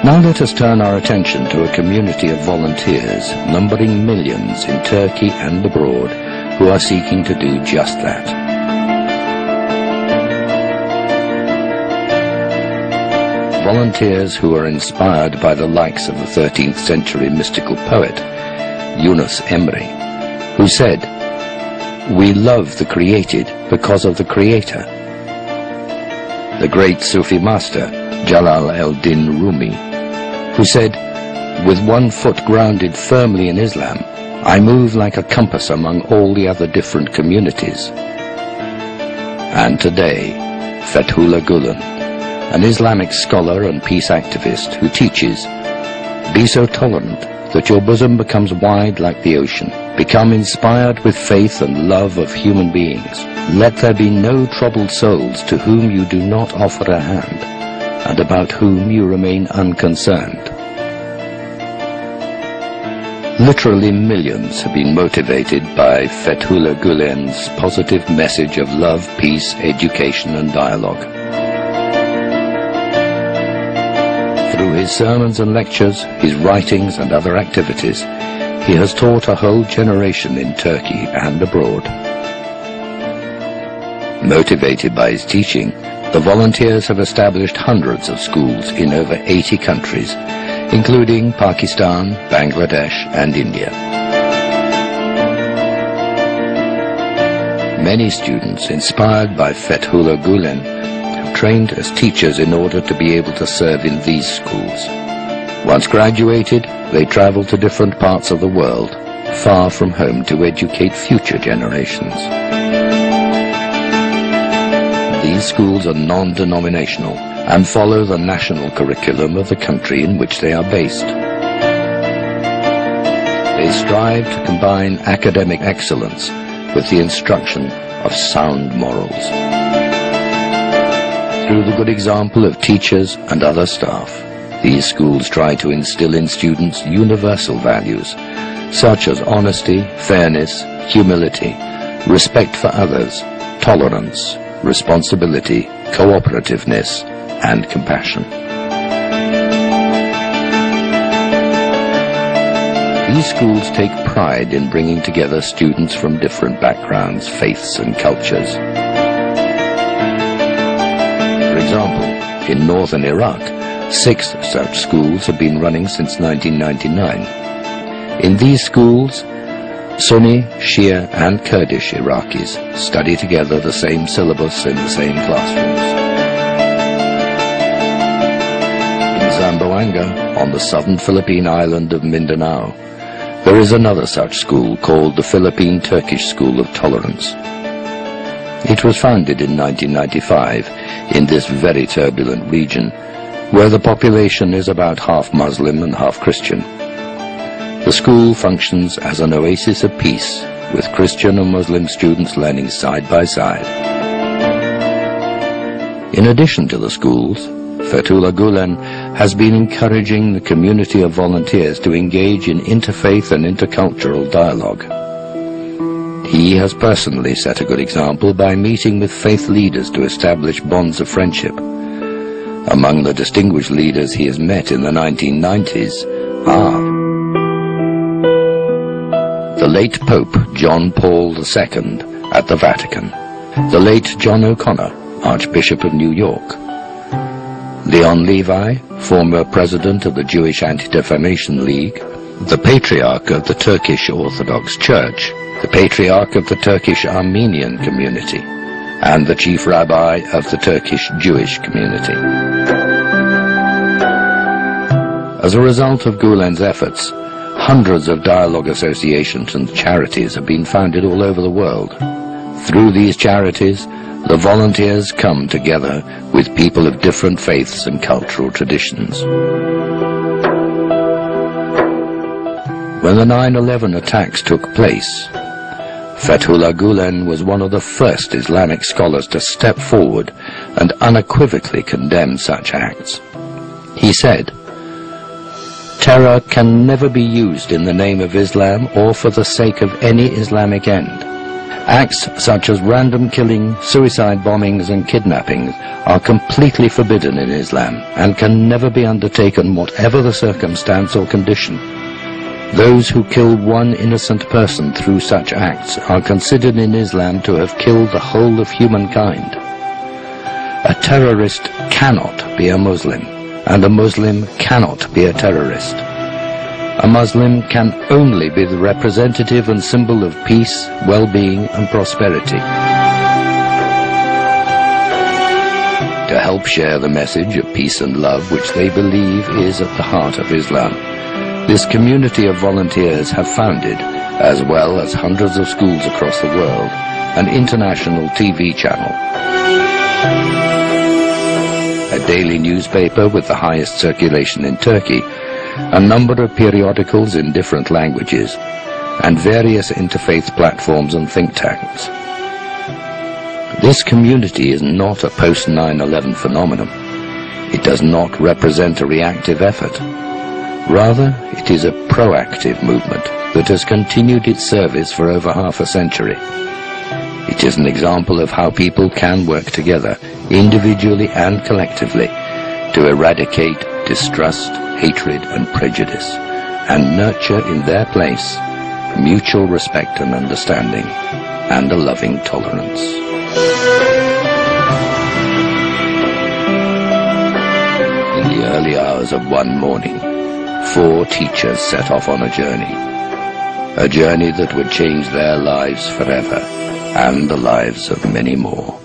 Now let us turn our attention to a community of volunteers numbering millions in Turkey and abroad who are seeking to do just that. Volunteers who are inspired by the likes of the 13th century mystical poet Yunus Emre, who said, "We love the created because of the Creator." The great Sufi master Jalal al-Din Rumi, who said, "With one foot grounded firmly in Islam, I move like a compass among all the other different communities." And today, Fethullah Gulen, an Islamic scholar and peace activist who teaches, "Be so tolerant that your bosom becomes wide like the ocean. Become inspired with faith and love of human beings. Let there be no troubled souls to whom you do not offer a hand, and about whom you remain unconcerned." Literally millions have been motivated by Fethullah Gulen's positive message of love, peace, education and dialogue. Through his sermons and lectures, his writings and other activities, he has taught a whole generation in Turkey and abroad. Motivated by his teaching, the volunteers have established hundreds of schools in over 80 countries, including Pakistan, Bangladesh and India. Many students inspired by Fethullah Gulen have trained as teachers in order to be able to serve in these schools. Once graduated, they travel to different parts of the world, far from home, to educate future generations. These schools are non-denominational and follow the national curriculum of the country in which they are based. They strive to combine academic excellence with the instruction of sound morals. Through the good example of teachers and other staff, these schools try to instill in students universal values, such as honesty, fairness, humility, respect for others, tolerance, responsibility, cooperativeness, and compassion. These schools take pride in bringing together students from different backgrounds, faiths, and cultures. For example, in northern Iraq, 6 such schools have been running since 1999. In these schools, Sunni, Shia and Kurdish Iraqis study together the same syllabus in the same classrooms. In Zamboanga, on the southern Philippine island of Mindanao, there is another such school called the Philippine Turkish School of Tolerance. It was founded in 1995 in this very turbulent region, where the population is about half Muslim and half Christian. The school functions as an oasis of peace, with Christian and Muslim students learning side by side. In addition to the schools, Fethullah Gulen has been encouraging the community of volunteers to engage in interfaith and intercultural dialogue. He has personally set a good example by meeting with faith leaders to establish bonds of friendship. Among the distinguished leaders he has met in the 1990s are the late Pope John Paul II at the Vatican, the late John O'Connor, Archbishop of New York, Leon Levi, former president of the Jewish Anti-Defamation League, the Patriarch of the Turkish Orthodox Church, the Patriarch of the Turkish Armenian community, and the Chief Rabbi of the Turkish Jewish community. As a result of Gulen's efforts, hundreds of dialogue associations and charities have been founded all over the world. Through these charities, the volunteers come together with people of different faiths and cultural traditions. When the 9/11 attacks took place, Fethullah Gulen was one of the first Islamic scholars to step forward and unequivocally condemn such acts. He said, "Terror can never be used in the name of Islam or for the sake of any Islamic end. Acts such as random killing, suicide bombings and kidnappings are completely forbidden in Islam and can never be undertaken whatever the circumstance or condition. Those who kill one innocent person through such acts are considered in Islam to have killed the whole of humankind. A terrorist cannot be a Muslim, and a Muslim cannot be a terrorist. A Muslim can only be the representative and symbol of peace, well-being and prosperity. To help share the message of peace and love which they believe is at the heart of Islam, this community of volunteers have founded, as well as hundreds of schools across the world, an international TV channel. A daily newspaper with the highest circulation in Turkey, a number of periodicals in different languages, and various interfaith platforms and think tanks. This community is not a post-9/11 phenomenon. It does not represent a reactive effort. Rather, it is a proactive movement that has continued its service for over half a century. It is an example of how people can work together, individually and collectively, to eradicate distrust, hatred and prejudice, and nurture in their place mutual respect and understanding, and a loving tolerance. In the early hours of one morning, 4 teachers set off on a journey that would change their lives forever, and the lives of many more.